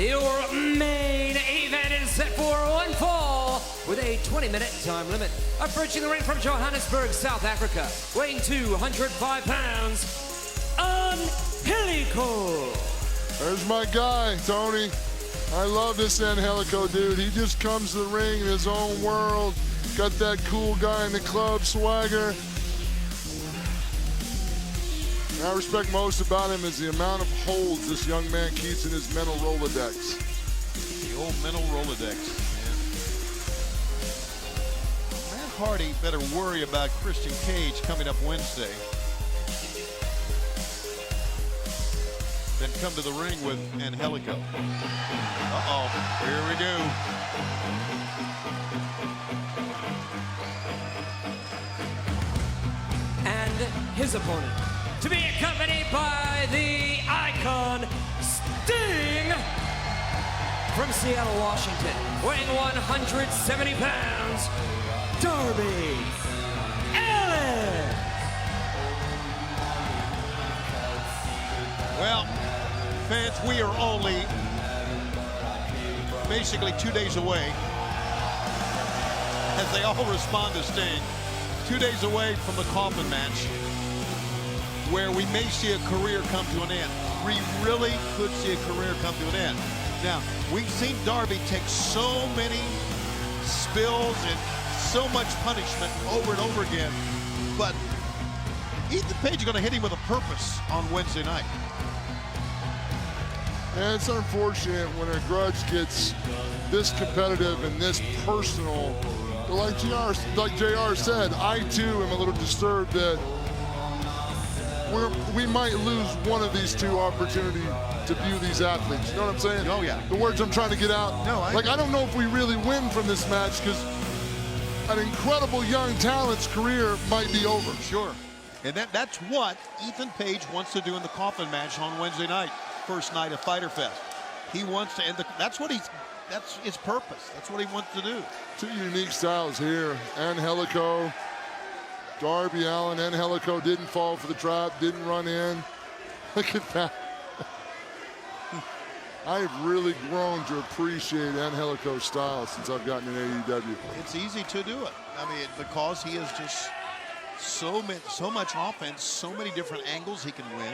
Your main event is set for one fall with a 20-minute time limit. Approaching the ring from Johannesburg, South Africa, weighing 205 pounds, Angelico. There's my guy, Tony. I love this Angelico, dude. He just comes to the ring in his own world. Got that cool guy in the club swagger. And I respect most about him is the amount of holds this young man keeps in his mental Rolodex. The old mental Rolodex, man. Matt Hardy better worry about Christian Cage coming up Wednesday than come to the ring with Angelico. Uh-oh, here we go. And his opponent, to be accompanied by the icon, Sting, from Seattle, Washington, weighing 170 pounds, Darby Allin. Well, fans, we are only basically 2 days away, as they all respond to Sting, 2 days away from the coffin match, where we may see a career come to an end. We really could see a career come to an end. Now, we've seen Darby take so many spills and so much punishment over and over again, but Ethan Page is going to hit him with a purpose on Wednesday night. And it's unfortunate when a grudge gets this competitive and this personal. But like JR said, I too am a little disturbed that we might lose one of these two opportunities to view these athletes. You know what I'm saying? Oh, yeah. The words I'm trying to get out. No, I don't know if we really win from this match because an incredible young talent's career might be over. Sure. And that's what Ethan Page wants to do in the coffin match on Wednesday night, first night of Fyter Fest. He wants to end that's his purpose. That's what he wants to do. Two unique styles here. Angelico, Darby Allin. Angelico didn't fall for the trap, didn't run in. Look at that. I've really grown to appreciate Angelico's style since I've gotten in AEW. It's easy to do it. I mean, because he is just so much offense, so many different angles he can win.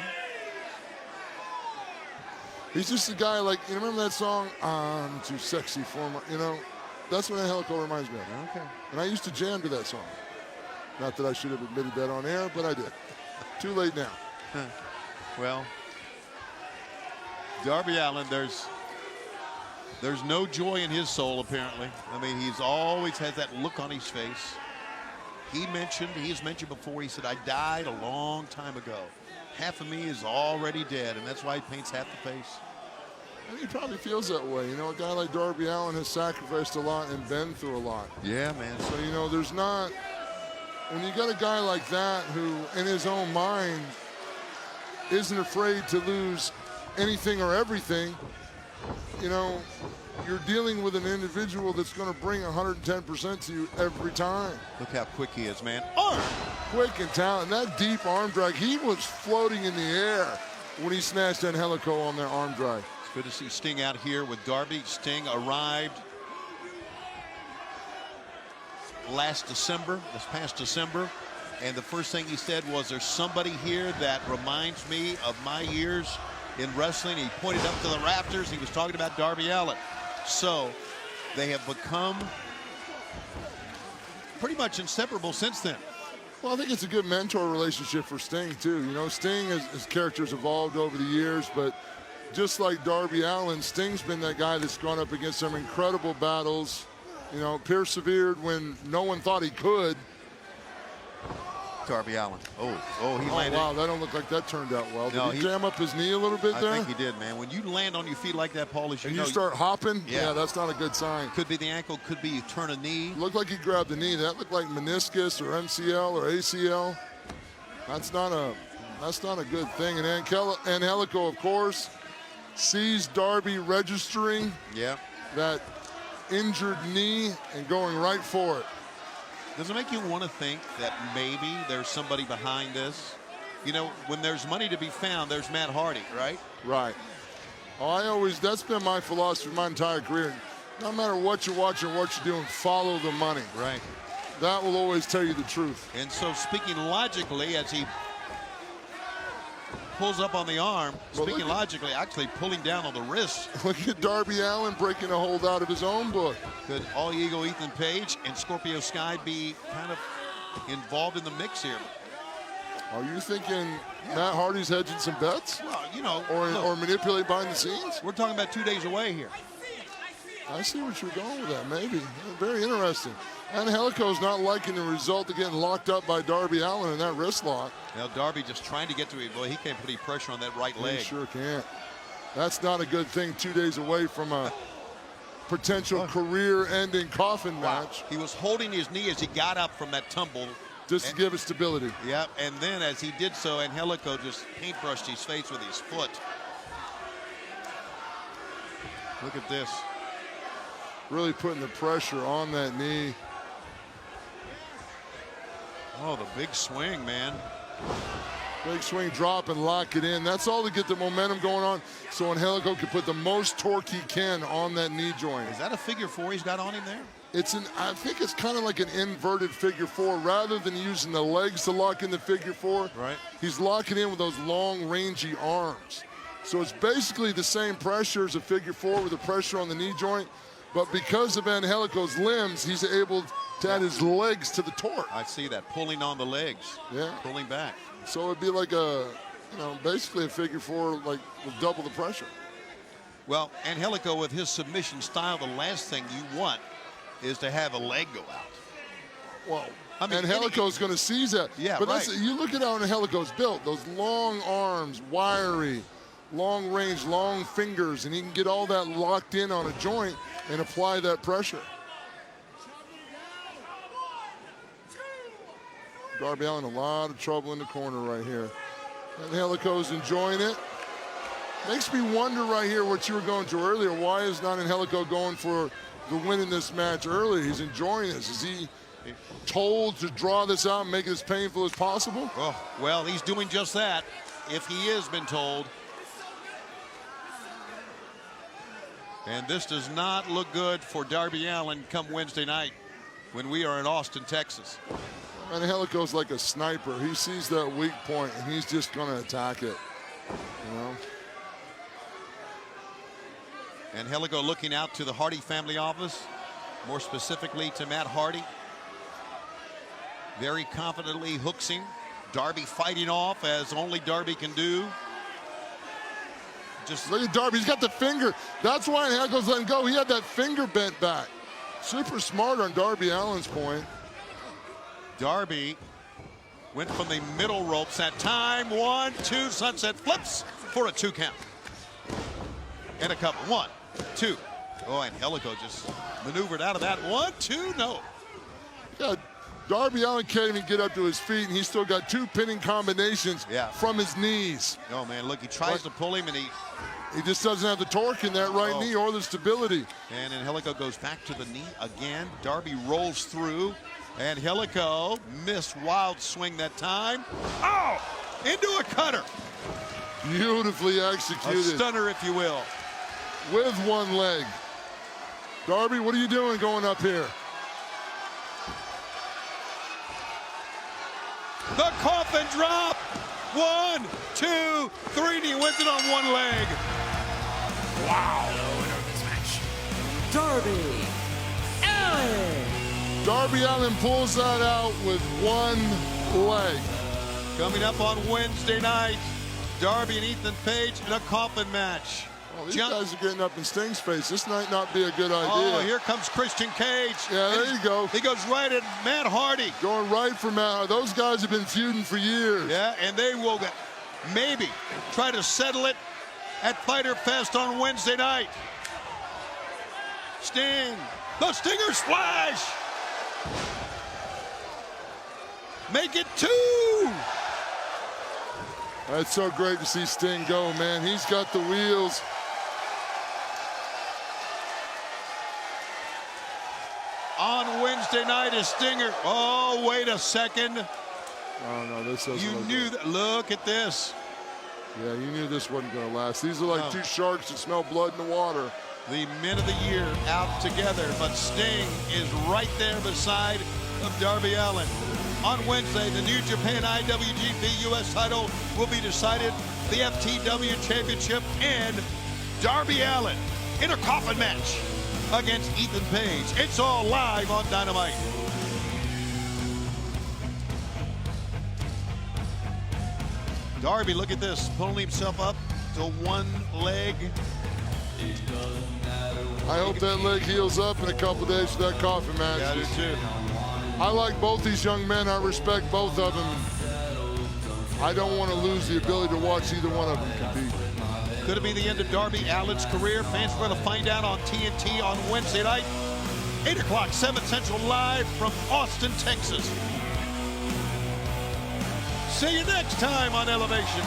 He's just a guy like, you remember that song, I'm Too Sexy for My, you know, that's what Angelico reminds me of. Okay. And I used to jam to that song. Not that I should have admitted that on air, but I did. Too late now. Well, Darby Allin, there's no joy in his soul, apparently. I mean, he's always had that look on his face. He's mentioned before, he said, I died a long time ago. Half of me is already dead, and that's why he paints half the face. And he probably feels that way. You know, a guy like Darby Allin has sacrificed a lot and been through a lot. Yeah, man. So, you know, there's not, when you got a guy like that who, in his own mind, isn't afraid to lose anything or everything, you know, you're dealing with an individual that's going to bring 110% to you every time. Look how quick he is, man. Arm! Quick and talent. That deep arm drag, he was floating in the air when he snatched Angelico on that arm drag. It's good to see Sting out here with Darby. Sting arrived this past December, and the first thing he said was, there's somebody here that reminds me of my years in wrestling. He pointed up to the rafters. He was talking about Darby Allin. So they have become pretty much inseparable since then. Well, I think it's a good mentor relationship for Sting, too. You know, Sting, his character's evolved over the years, but just like Darby Allin, Sting's been that guy that's gone up against some incredible battles, you know, persevered when no one thought he could. Darby Allin. He landed. Wow, that don't look like that turned out well. No, Did he jam up his knee a little bit there? I think he did, man. When you land on your feet like that, Paul, as you and know, you start hopping, yeah, that's not a good sign. Could be the ankle, could be you turn a knee. Looked like he grabbed the knee. That looked like meniscus or MCL or ACL. That's not a good thing. And Angelico, of course, sees Darby registering that injured knee and going right for it. Does it make you want to think that maybe there's somebody behind this? You know, when there's money to be found, there's Matt Hardy, right? Right. That's been my philosophy my entire career. No matter what you're watching, what you're doing, follow the money. Right. That will always tell you the truth. And so speaking logically, as he pulls up on the arm, speaking logically, actually pulling down on the wrist. Look at Darby Allin breaking a hold out of his own book. Could All Ego Ethan Page and Scorpio Sky be kind of involved in the mix here? Are you thinking Matt Hardy's hedging some bets? Well, you know, or manipulate behind the scenes? We're talking about 2 days away here. I see what you're going with that, maybe. Very interesting. Angelico's not liking the result of getting locked up by Darby Allin in that wrist lock. Now Darby just trying to get to it. Boy, he can't put any pressure on that right leg. He sure can't. That's not a good thing 2 days away from a potential career-ending coffin match. He was holding his knee as he got up from that tumble. Just to give it stability. Yeah, and then as he did so, Angelico just paintbrushed his face with his foot. Look at this. Really putting the pressure on that knee. Oh, the big swing, man. Big swing, drop, and lock it in. That's all to get the momentum going on so Angelico can put the most torque he can on that knee joint. Is that a figure four he's got on him there? I think it's kind of like an inverted figure four. Rather than using the legs to lock in the figure four, right, he's locking in with those long, rangy arms. So it's basically the same pressure as a figure four with the pressure on the knee joint. But because of Angelico's limbs, he's able to add his legs to the torque. I see that, pulling on the legs. Yeah. Pulling back. So it'd be like basically a figure four, like with double the pressure. Well, Angelico with his submission style, the last thing you want is to have a leg go out. Well, I mean, Angelico's going to seize that. Yeah, but right. You look at how Angelico's built. Those long arms, wiry, long range, long fingers, and he can get all that locked in on a joint and apply that pressure. Darby Allin a lot of trouble in the corner right here. Angelico's enjoying it. Makes me wonder right here what you were going to earlier. Why is not Angelico going for the win in this match early? He's enjoying this. Is he told to draw this out and make it as painful as possible? Oh, well, he's doing just that, if he has been told. And this does not look good for Darby Allin come Wednesday night when we are in Austin, Texas. Angelico's like a sniper. He sees that weak point and he's just going to attack it, you know? Angelico looking out to the Hardy family office, more specifically to Matt Hardy. Very confidently hooks him. Darby fighting off as only Darby can do. Just look at Darby, he's got the finger. That's why Angelico's letting go. He had that finger bent back. Super smart on Darby Allin's point. Darby went from the middle ropes that time. 1, 2, sunset flips for a 2 count. And a couple. 1, 2. Oh, Angelico just maneuvered out of that. 1, 2, no. Yeah, Darby Allin can't even get up to his feet, and he's still got 2 pinning combinations from his knees. No, man, look, he tries to pull him, and he just doesn't have the torque in that right knee or the stability. And Angelico goes back to the knee again. Darby rolls through. Angelico missed wild swing that time. Oh, into a cutter. Beautifully executed. A stunner, if you will. With one leg. Darby, what are you doing going up here? The coffin drop. 1, 2, 3, and he wins it on one leg. Wow. The winner of this match, Darby Allin. Darby Allin pulls that out with one leg. Coming up on Wednesday night, Darby and Ethan Page in a coffin match. Well, these guys are getting up in Sting's face. This might not be a good idea. Oh, here comes Christian Cage. Yeah, there you go. He goes right at Matt Hardy. Going right for Matt. Those guys have been feuding for years. Yeah, and they will maybe try to settle it at Fyter Fest on Wednesday night. Sting, the Stinger Splash. Make it 2. It's so great to see Sting go, man. He's got the wheels. On Wednesday night is Stinger. Oh, wait a second. Oh, no, this doesn't You look knew good. that. Look at this. Yeah, you knew this wasn't going to last. These are like No. two sharks that smell blood in the water. The men of the year out together, but Sting is right there beside of Darby Allin. On Wednesday, the New Japan IWGP US title will be decided, the FTW Championship, and Darby Allin in a coffin match against Ethan Page. It's all live on Dynamite. Darby, look at this, pulling himself up to one leg. I hope that leg heals up in a couple days for that coffin match. Yeah, I do too. I like both these young men. I respect both of them. I don't want to lose the ability to watch either one of them compete. Could it be the end of Darby Allin's career? Fans are going to find out on TNT on Wednesday night, 8 o'clock, 7 Central, live from Austin, Texas. See you next time on Elevation.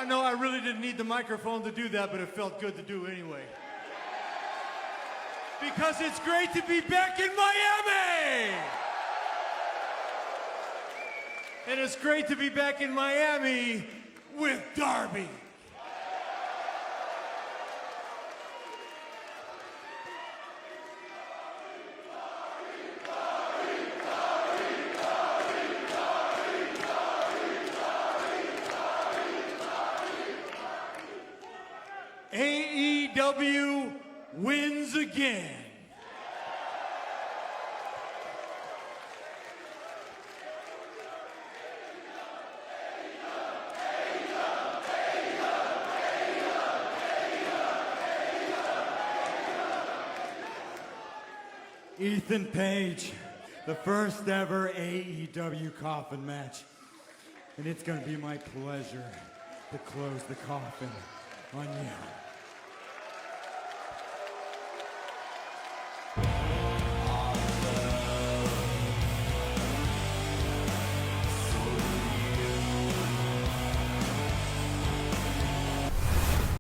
I know I really didn't need the microphone to do that, but it felt good to do anyway. Because it's great to be back in Miami! And it's great to be back in Miami with Darby. AEW wins again. Ethan Page, the first ever AEW coffin match. And it's going to be my pleasure to close the coffin on you.